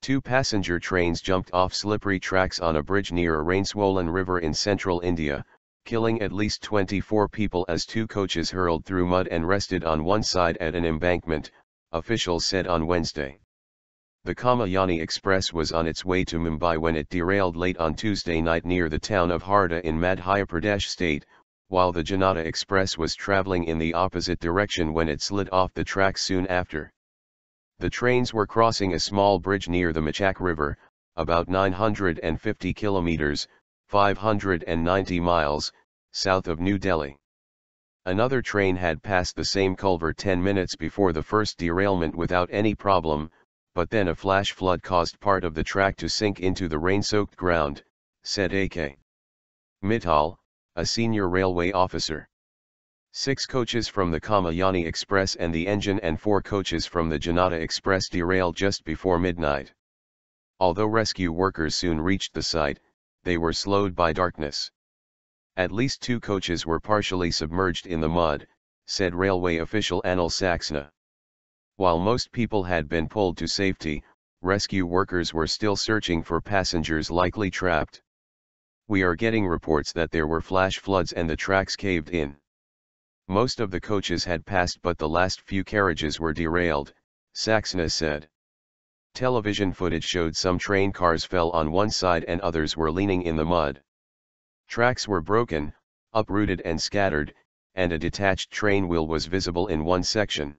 Two passenger trains jumped off slippery tracks on a bridge near a rain-swollen river in central India, killing at least 24 people as two coaches hurled through mud and rested on one side at an embankment, officials said on Wednesday. The Kamayani Express was on its way to Mumbai when it derailed late on Tuesday night near the town of Harda in Madhya Pradesh state, while the Janata Express was travelling in the opposite direction when it slid off the tracks soon after. The trains were crossing a small bridge near the Machak River, about 950 kilometers, 590 miles, south of New Delhi. Another train had passed the same culvert 10 minutes before the first derailment without any problem, but then a flash flood caused part of the track to sink into the rain-soaked ground, said A.K. Mittal, a senior railway officer. 6 coaches from the Kamayani Express and the engine and 4 coaches from the Janata Express derailed just before midnight. Although rescue workers soon reached the site, they were slowed by darkness. At least 2 coaches were partially submerged in the mud, said railway official Anil Saxena. While most people had been pulled to safety, rescue workers were still searching for passengers likely trapped. We are getting reports that there were flash floods and the tracks caved in. Most of the coaches had passed but the last few carriages were derailed, Saxena said. Television footage showed some train cars fell on one side and others were leaning in the mud. Tracks were broken, uprooted and scattered, and a detached train wheel was visible in one section.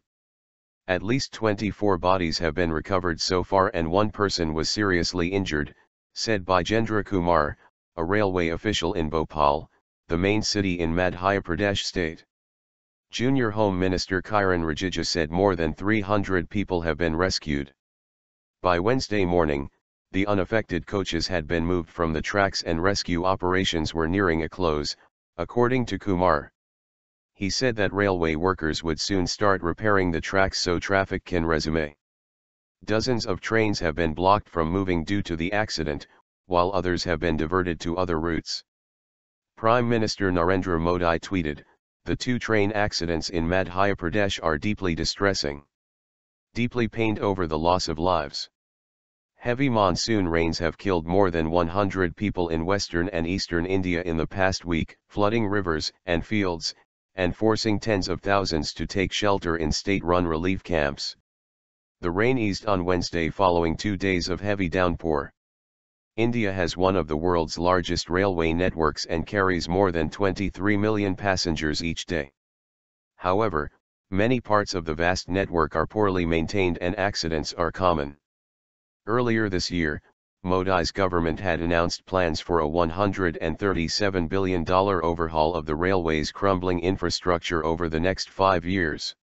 At least 24 bodies have been recovered so far and 1 person was seriously injured, said Bijendra Kumar, a railway official in Bhopal, the main city in Madhya Pradesh state. Junior Home Minister Kiran Rijiju said more than 300 people have been rescued. By Wednesday morning, the unaffected coaches had been moved from the tracks and rescue operations were nearing a close, according to Kumar. He said that railway workers would soon start repairing the tracks so traffic can resume. Dozens of trains have been blocked from moving due to the accident, while others have been diverted to other routes. Prime Minister Narendra Modi tweeted, "The 2 train accidents in Madhya Pradesh are deeply distressing. Deeply pained over the loss of lives. Heavy monsoon rains have killed more than 100 people in western and eastern India in the past week, flooding rivers and fields, and forcing tens of thousands to take shelter in state-run relief camps." The rain eased on Wednesday following 2 days of heavy downpour. India has one of the world's largest railway networks and carries more than 23 million passengers each day. However, many parts of the vast network are poorly maintained and accidents are common. Earlier this year, Modi's government had announced plans for a $137 billion overhaul of the railway's crumbling infrastructure over the next 5 years.